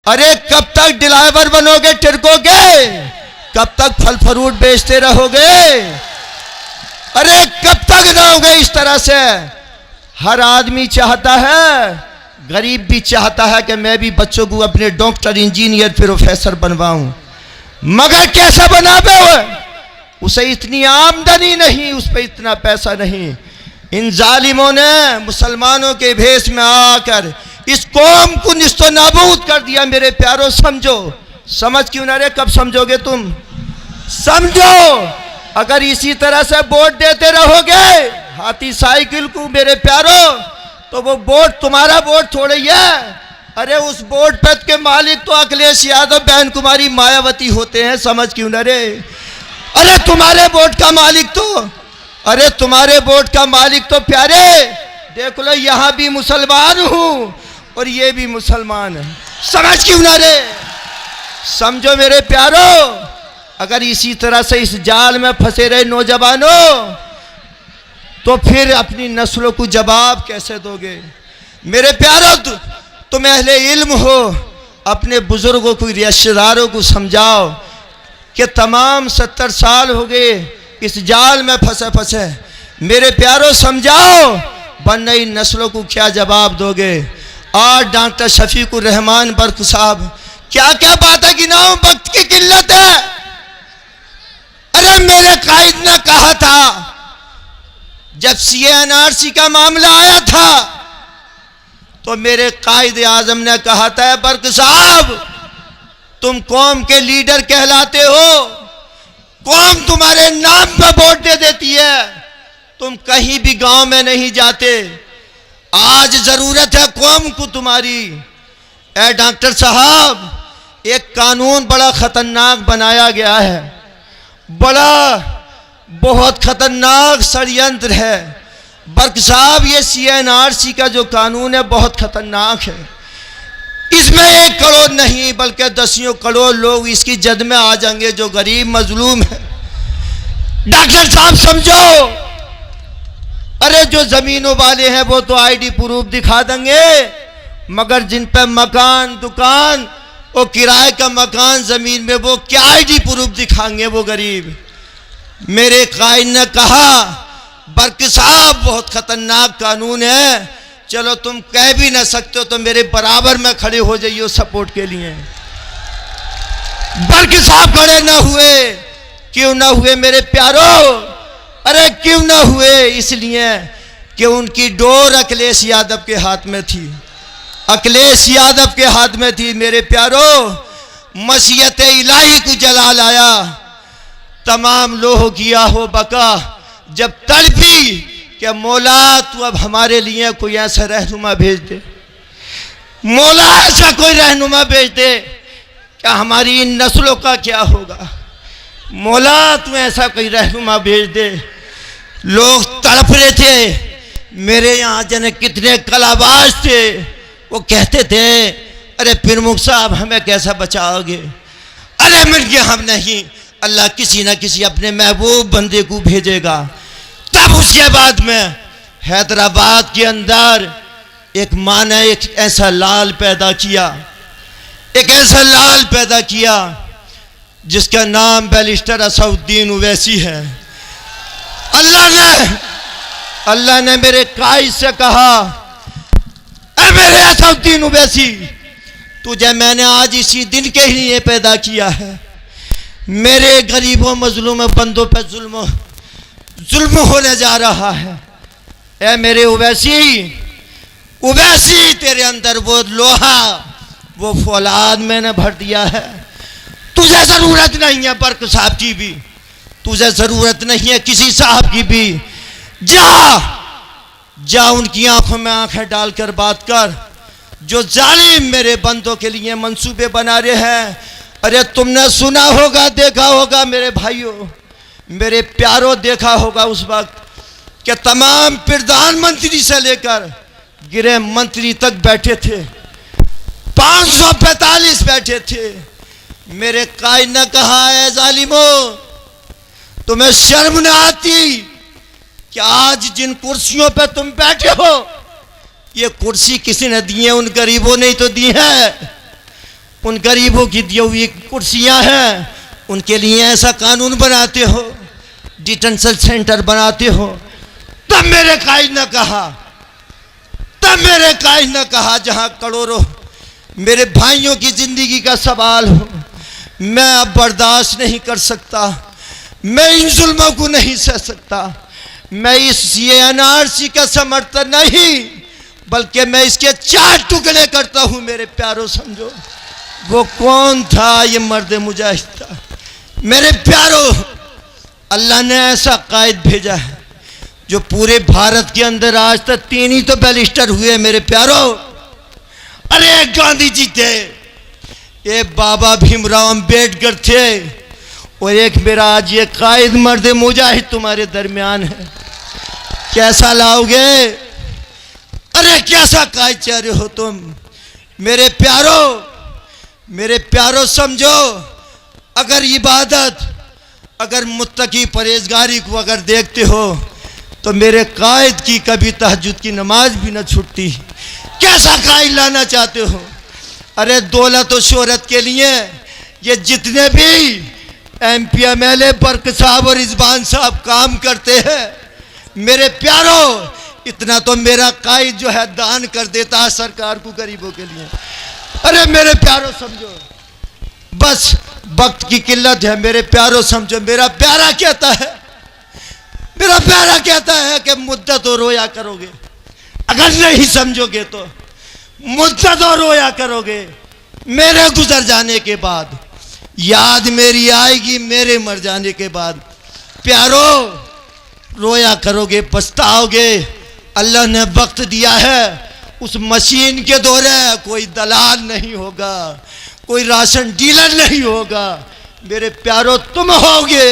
अरे कब तक ड्राइवर बनोगे, टिरकोगे? कब तक फल फ्रूट बेचते रहोगे? अरे कब तक रहोगे इस तरह से? हर आदमी चाहता है, गरीब भी चाहता है कि मैं भी बच्चों को अपने डॉक्टर, इंजीनियर, प्रोफेसर बनवाऊं, मगर कैसे बनावे? उसे इतनी आमदनी नहीं, उस पर इतना पैसा नहीं। इन जालिमों ने मुसलमानों के भेष में आकर इस कौम को निस्तो नाबूद कर दिया। मेरे प्यारों समझो, समझ क्यों ना रहे? कब समझोगे तुम? समझो, अगर इसी तरह से वोट देते रहोगे हाथी साइकिल को मेरे प्यारों, तो वो वोट तुम्हारा वोट थोड़ा ही है। अरे उस वोट पद के मालिक तो अखिलेश यादव, बहन कुमारी मायावती होते हैं। समझ क्यों ना रे? अरे तुम्हारे वोट का मालिक तो, अरे तुम्हारे वोट का मालिक तो प्यारे देख लो, यहां भी मुसलमान हूं और ये भी मुसलमान है। समझ क्यों ना रे? समझो मेरे प्यारों, अगर इसी तरह से इस जाल में फंसे रहे नौजवानों, तो फिर अपनी नस्लों को जवाब कैसे दोगे? मेरे प्यारों, तुम अहले इल्म हो, अपने बुजुर्गों को, रिश्तेदारों को समझाओ कि तमाम 70 साल हो गए इस जाल में फंसे फंसे। मेरे प्यारों समझाओ, वरना इन नस्लों को क्या जवाब दोगे? आज डॉक्टर शफीकुर रहमान बर्क साहब क्या क्या बातें गिनाऊं, वक्त की किल्लत है। अरे मेरे कायद ने कहा था, जब CNRC का मामला आया था, तो मेरे कायद आजम ने कहा था, बर्क साहब तुम कौम के लीडर कहलाते हो, कौम तुम्हारे नाम पे वोट दे देती है, तुम कहीं भी गांव में नहीं जाते, आज जरूरत है कौम को तुम्हारी। ए डॉक्टर साहब, एक कानून बड़ा खतरनाक बनाया गया है, बड़ा बहुत खतरनाक षड्यंत्र है। बर्क साहब, ये CNRC का जो कानून है बहुत खतरनाक है। इसमें 1 करोड़ नहीं बल्कि दसियों करोड़ लोग इसकी जद में आ जाएंगे जो गरीब मजलूम है। डॉक्टर साहब समझो, अरे जो जमीनों वाले हैं वो तो ID प्रूफ दिखा देंगे, मगर जिन पे मकान, दुकान और किराए का मकान जमीन में, वो क्या ID प्रूफ दिखाएंगे वो गरीब? मेरे कायद ने कहा, बर्क साहब बहुत खतरनाक कानून है, चलो तुम कह भी ना सकते हो तो मेरे बराबर में खड़े हो जाइए सपोर्ट के लिए। बर्क साहब खड़े ना हुए। क्यों ना हुए मेरे प्यारों? अरे क्यों ना हुए? इसलिए कि उनकी डोर अखिलेश यादव के हाथ में थी, अखिलेश यादव के हाथ में थी। मेरे प्यारों, मसीहत इलाही को जला लाया, तमाम लोह किया हो बका, जब तड़पी कि मौला तू अब हमारे लिए कोई ऐसा रहनुमा भेज दे, मौला ऐसा कोई रहनुमा भेज दे क्या हमारी इन नस्लों का क्या होगा? मौला तू ऐसा कोई रहनुमा भेज दे। लोग तड़प रहे थे। मेरे यहाँ जने कितने कलाबाज थे, वो कहते थे, अरे प्रमुख साहब हमें कैसा बचाओगे? अरे मिल गया, हम नहीं, अल्लाह किसी ना किसी अपने महबूब बंदे को भेजेगा। तब उसके बाद में हैदराबाद के अंदर एक माँ ने एक ऐसा लाल पैदा किया, एक ऐसा लाल पैदा किया जिसका नाम बैरिस्टर असदुद्दीन ओवैसी है। अल्लाह ने मेरे कायद से कहा, अरे मेरे असदुद्दीन ओवैसी, तुझे मैंने आज इसी दिन के लिए पैदा किया है। मेरे गरीबों मजलूम बंदों पर जुल्म होने जा रहा है। ए मेरे ओवैसी, ओवैसी तेरे अंदर वो लोहा, वो फौलाद मैंने भर दिया है। तुझे जरूरत नहीं है बर्क साहब की भी, तुझे जरूरत नहीं है किसी साहब की भी। जा उनकी आंखों में आंखें डालकर बात कर, जो जालिम मेरे बंदों के लिए मंसूबे बना रहे हैं। अरे तुमने सुना होगा, देखा होगा मेरे भाइयों, मेरे प्यारों, देखा होगा उस वक्त कि तमाम प्रधानमंत्री से लेकर गृह मंत्री तक बैठे थे, 545 बैठे थे। मेरे कायद ने कहा, है जालिमों, तुम्हें शर्म न आती कि आज जिन कुर्सियों पे तुम बैठे हो, ये कुर्सी किसी ने दी है? उन गरीबों ने ही तो दी है, उन गरीबों की दी हुई कुर्सियां हैं, उनके लिए ऐसा कानून बनाते हो, डिटेंशन सेंटर बनाते हो। तब मेरे कायद न कहा जहां करोड़ों मेरे भाइयों की जिंदगी का सवाल हो। मैं अब बर्दाश्त नहीं कर सकता, मैं इन जुल्मों को नहीं सह सकता। मैं इस एनआरसी का समर्थन नहीं, बल्कि मैं इसके 4 टुकड़े करता हूं। मेरे प्यारों समझो, वो कौन था? ये मर्द मुजाहिद था। मेरे प्यारों, अल्लाह ने ऐसा कायद भेजा है जो पूरे भारत के अंदर आज तक 3 ही तो बैरिस्टर हुए। मेरे प्यारों, अरे एक गांधी जी थे, एक बाबा भीमराव अंबेडकर थे, और एक मेरा आज ये कायद मर्द मुजाहिद तुम्हारे दरमियान है। कैसा लाओगे? अरे कैसा कायद चाह रहे हो तुम? मेरे प्यारों समझो, अगर इबादत, अगर मुत्तकी परहेजगारी को अगर देखते हो तो मेरे कायद की कभी तहज्जुद की नमाज भी न छूटती। कैसा कायद लाना चाहते हो? अरे दौलत और शोहरत के लिए ये जितने भी MP MLA बर्क साहब और इजबान साहब काम करते हैं, मेरे प्यारों, इतना तो मेरा कायद जो है दान कर देता है सरकार को गरीबों के लिए। अरे मेरे प्यारों समझो, बस वक्त की किल्लत है। मेरे प्यारों समझो, मेरा प्यारा कहता है कि मुद्दत और रोया करोगे, अगर नहीं समझोगे तो मुद्दत और रोया करोगे। मेरे गुजर जाने के बाद याद मेरी आएगी, मेरे मर जाने के बाद प्यारों रोया करोगे, पछताओगे। अल्लाह ने वक्त दिया है, उस मशीन के दौरे कोई दलाल नहीं होगा, कोई राशन डीलर नहीं होगा। मेरे प्यारों, तुम होगे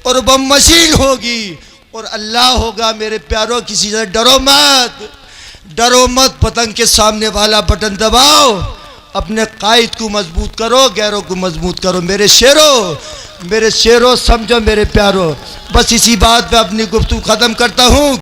और वह मशीन होगी और अल्लाह होगा। मेरे प्यारों, किसी से डरो मत। पतंग के सामने वाला बटन दबाओ, अपने कायद को मजबूत करो, गैरों को मजबूत करो। मेरे शेरों समझो मेरे प्यारों। बस इसी बात पे अपनी गुफ्तगू खत्म करता हूँ।